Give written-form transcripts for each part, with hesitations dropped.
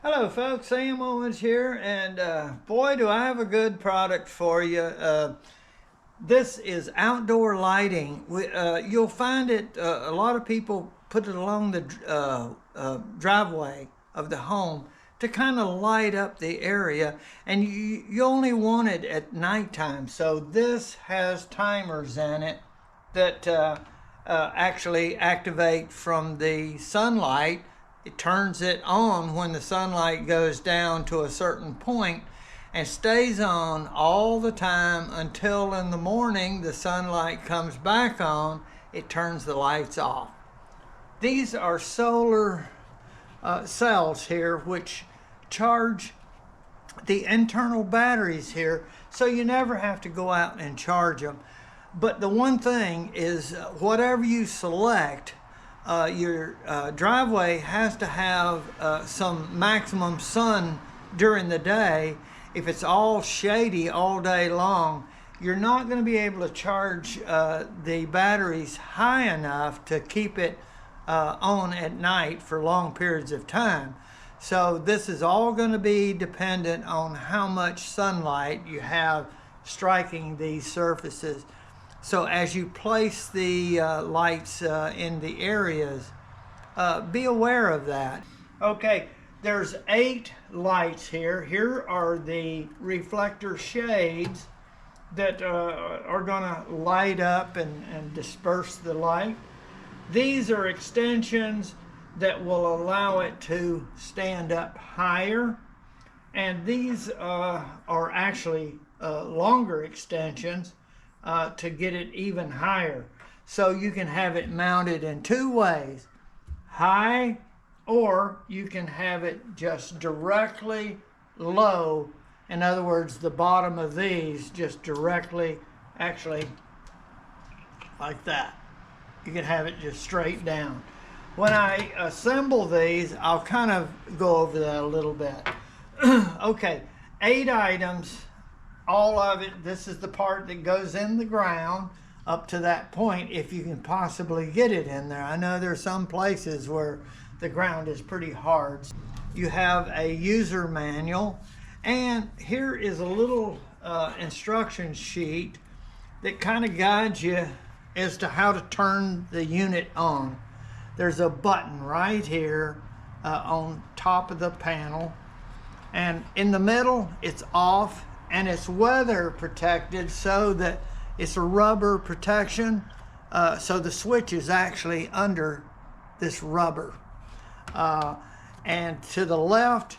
Hello folks, Sam Owens here, and boy do I have a good product for you. This is outdoor lighting. You'll find it, a lot of people put it along the driveway of the home to kind of light up the area, and you only want it at nighttime. So this has timers in it that actually activate from the sunlight. It turns it on when the sunlight goes down to a certain point and stays on all the time until in the morning the sunlight comes back on. It turns the lights off. These are solar cells here which charge the internal batteries here, so you never have to go out and charge them. But the one thing is, whatever you select, your driveway has to have some maximum sun during the day. If it's all shady all day long, you're not going to be able to charge the batteries high enough to keep it on at night for long periods of time. So this is all going to be dependent on how much sunlight you have striking these surfaces. So as you place the lights in the areas, be aware of that. Okay, there's 8 lights here. Here are the reflector shades that are going to light up and disperse the light. These are extensions that will allow it to stand up higher. And these are actually longer extensions to get it even higher. So you can have it mounted in 2 ways, high, or you can have it just directly low. In other words, the bottom of these just directly, actually like that. You can have it just straight down. When I assemble these, I'll kind of go over that a little bit. Okay, 8 items. All of it, this is the part that goes in the ground up to that point, if you can possibly get it in there. I know there are some places where the ground is pretty hard. You have a user manual, and here is a little instruction sheet that kind of guides you as to how to turn the unit on. There's a button right here on top of the panel, and in the middle it's off, and it's weather protected so that it's a rubber protection. So the switch is actually under this rubber. And to the left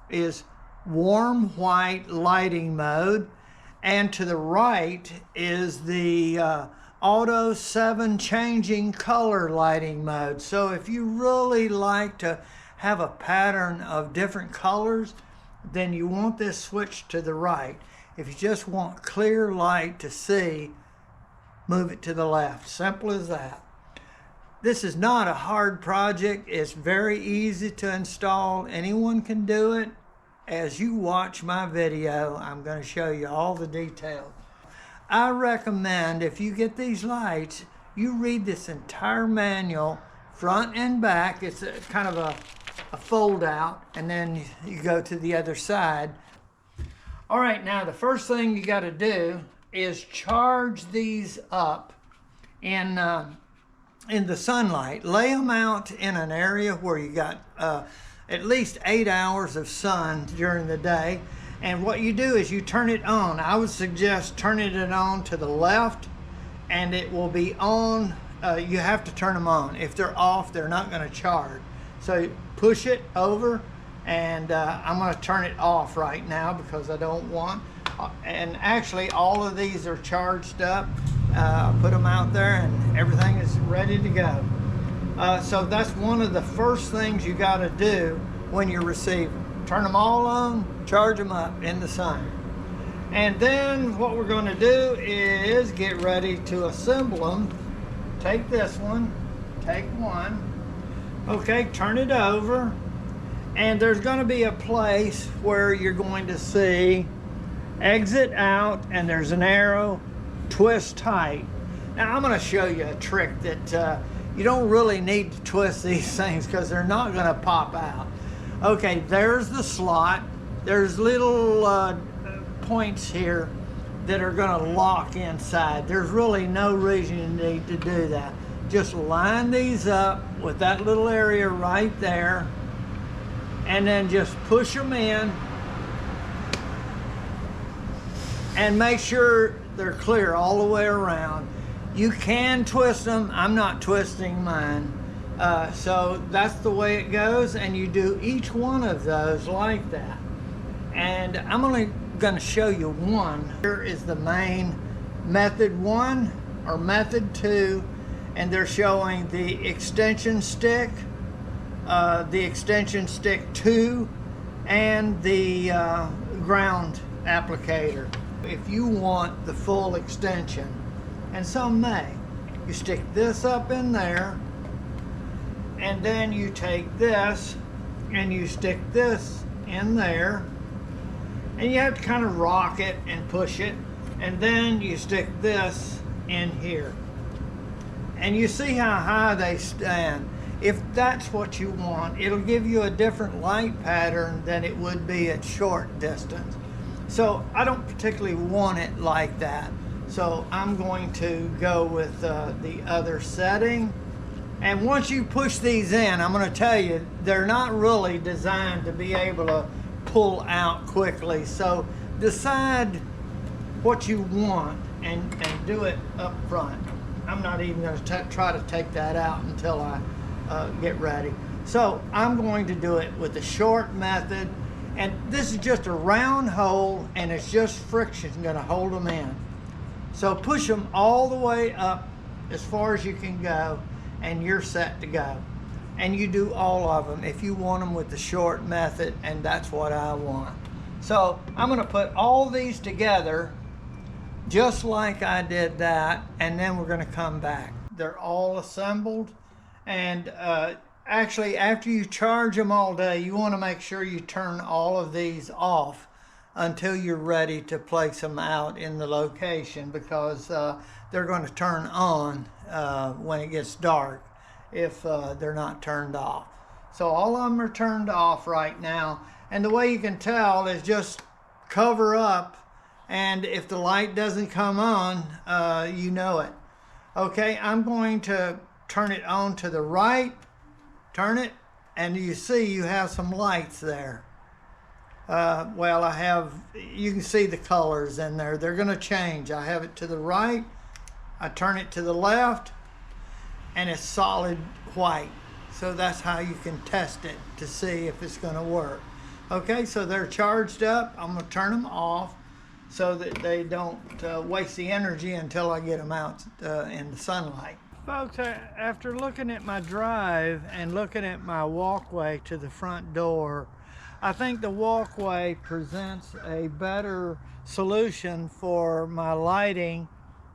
is warm white lighting mode. And to the right is the auto 7 changing color lighting mode. So if you really like to have a pattern of different colors, then you want this switch to the right. If you just want clear light to see, move it to the left. Simple as that. This is not a hard project. It's very easy to install. Anyone can do it. As you watch my video, I'm going to show you all the details. I recommend, if you get these lights, you read this entire manual front and back. It's kind of a fold out, and then you go to the other side. All right, now the first thing you got to do is charge these up in the sunlight. Lay them out in an area where you got at least 8 hours of sun during the day. And what you do is you turn it on. I would suggest turning it on to the left, and it will be on. You have to turn them on. If they're off, they're not going to charge. So push it over, and I'm going to turn it off right now because I don't want. And actually, all of these are charged up. Put them out there, and everything is ready to go. So that's one of the first things you got to do when you receive them. Turn them all on, charge them up in the sun. And then what we're going to do is get ready to assemble them. Take this one, take one. Okay, turn it over. And there's going to be a place where you're going to see exit out, and there's an arrow, twist tight. Now I'm going to show you a trick that you don't really need to twist these things because they're not going to pop out. Okay, there's the slot. There's little points here that are going to lock inside. There's really no reason you need to do that. Just line these up with that little area right there, and then just push them in and make sure they're clear all the way around. You can twist them. I'm not twisting mine. So that's the way it goes, and you do each one of those like that. And I'm only going to show you one. Here is the main method 1 or method 2, and they're showing the extension stick 2, and the ground applicator. If you want the full extension, and some may, you stick this up in there, and then you take this and you stick this in there, and you have to kind of rock it and push it, and then you stick this in here, and you see how high they stand. If that's what you want, it'll give you a different light pattern than it would be at short distance. So I don't particularly want it like that, so I'm going to go with the other setting. And once you push these in, I'm going to tell you, they're not really designed to be able to pull out quickly. So decide what you want and do it up front. I'm not even going to try to take that out until I get ready. So I'm going to do it with the short method. And this is just a round hole, and it's just friction going to hold them in. So push them all the way up as far as you can go, and you're set to go. And you do all of them if you want them with the short method, and that's what I want. So I'm going to put all these together just like I did that, and then we're going to come back. They're all assembled, and actually after you charge them all day, you want to make sure you turn all of these off until you're ready to place them out in the location, because they're going to turn on when it gets dark if they're not turned off. So all of them are turned off right now, and the way you can tell is just cover up, and if the light doesn't come on, you know it. Okay, I'm going to turn it on to the right, turn it, and you see you have some lights there. Well, you can see the colors in there. They're going to change. I have it to the right, I turn it to the left, and it's solid white. So that's how you can test it to see if it's going to work. Okay, so they're charged up. I'm going to turn them off so that they don't waste the energy until I get them out in the sunlight. Folks, after looking at my drive and looking at my walkway to the front door, I think the walkway presents a better solution for my lighting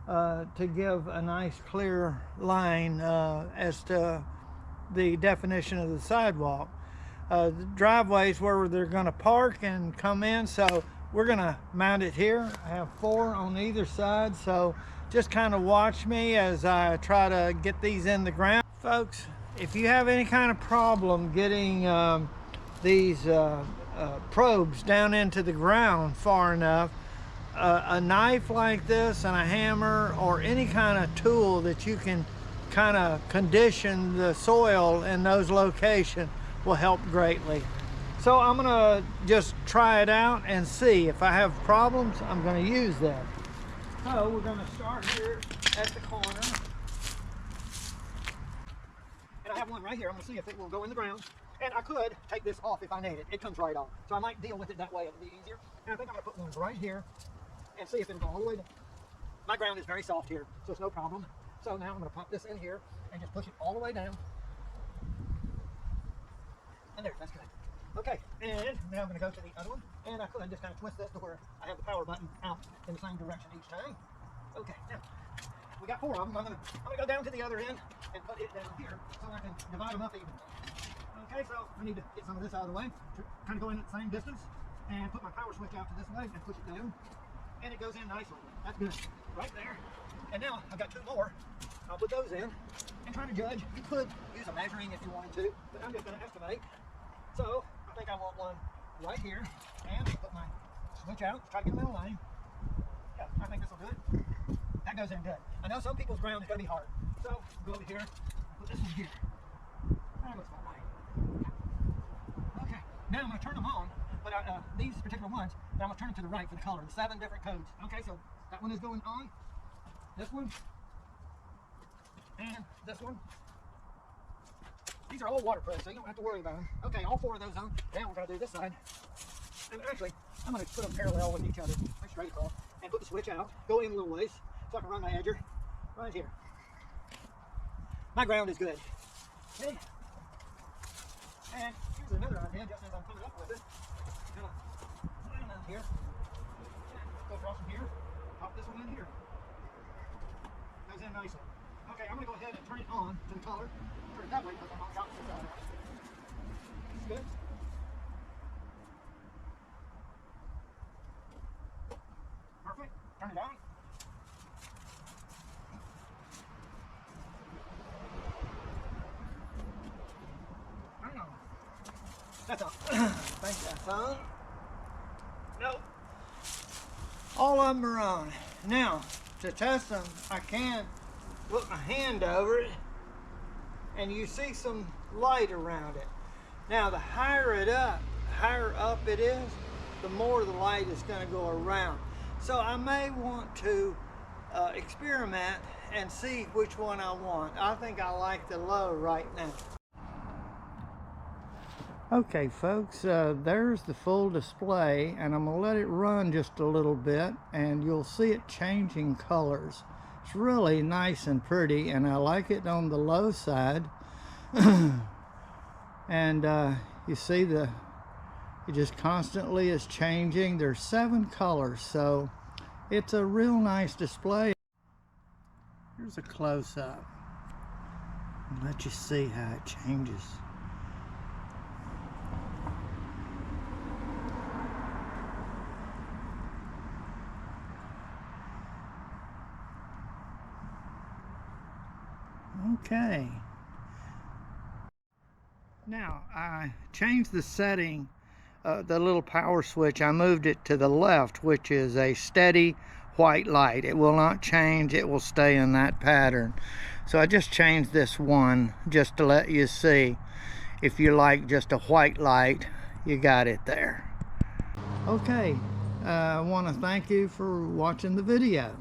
to give a nice clear line as to the definition of the sidewalk. The driveway's where they're going to park and come in, so we're going to mount it here. I have 4 on either side, so just kind of watch me as I try to get these in the ground. Folks, if you have any kind of problem getting these probes down into the ground far enough, a knife like this and a hammer or any kind of tool that you can kind of condition the soil in those locations will help greatly. So I'm gonna just try it out and see. If I have problems, I'm gonna use that. So we're gonna start here at the corner. And I have one right here. I'm gonna see if it will go in the ground. And I could take this off if I need it. It comes right off. So I might deal with it that way. It'll be easier. And I think I'm gonna put one right here and see if it'll go all the way down. My ground is very soft here, so it's no problem. So now I'm gonna pop this in here and just push it all the way down. And there, that's good. Okay, and now I'm going to go to the other one, and I could just kind of twist this to where I have the power button out in the same direction each time. Okay, now, we got 4 of them. I'm going to go down to the other end and put it down here so I can divide them up evenly. Okay, so I need to get some of this out of the way, kind of go in at the same distance, and put my power switch out to this way and push it down, and it goes in nicely. That's good, right there. And now I've got 2 more. I'll put those in and try to judge. You could use a measuring if you wanted to, but I'm just going to estimate. So I I think I want one right here, and put my switch out, try to get a little line. Yeah, I think this will do it. That goes in good. I know some people's ground is going to be hard, so go over here, put this one here. That looks about right. Okay, now I'm going to turn them on, but these particular ones, but I'm going to turn them to the right for the color, the 7 different codes. Okay, so that one is going on, this one, and this one. These are all waterproof, so you don't have to worry about them. Okay, all 4 of those on. Now we're going to do this side. And actually, I'm going to put them parallel with each other, like straight across, and put the switch out, go in a little ways, so I can run my edger right here. My ground is good. Okay. And here's another idea, just as I'm coming up with it. Line out here. Go across from here. Pop this one in here. Goes in nicely. Okay, I'm going to go ahead and turn it on to the color. Turn it that way because I'm on the opposite side. It's good. Perfect. Turn it on. Turn it on. That's on. Think that's on. Nope. All of them are on. Now, to test them, I can put my hand over it and you see some light around it. Now, the higher up it is, the more the light is going to go around. So I may want to experiment and see which one I want. I think I like the low right now. Okay folks, there's the full display, and I'm going to let it run just a little bit and you'll see it changing colors. It's really nice and pretty, and I like it on the low side. And you see it just constantly is changing. There's 7 colors, so it's a real nice display. Here's a close-up. Let you see how it changes. Okay. Now I changed the setting, the little power switch. I moved it to the left, which is a steady white light. It will not change. It will stay in that pattern. So I just changed this one just to let you see. If you like just a white light, you got it there. Okay. I want to thank you for watching the video.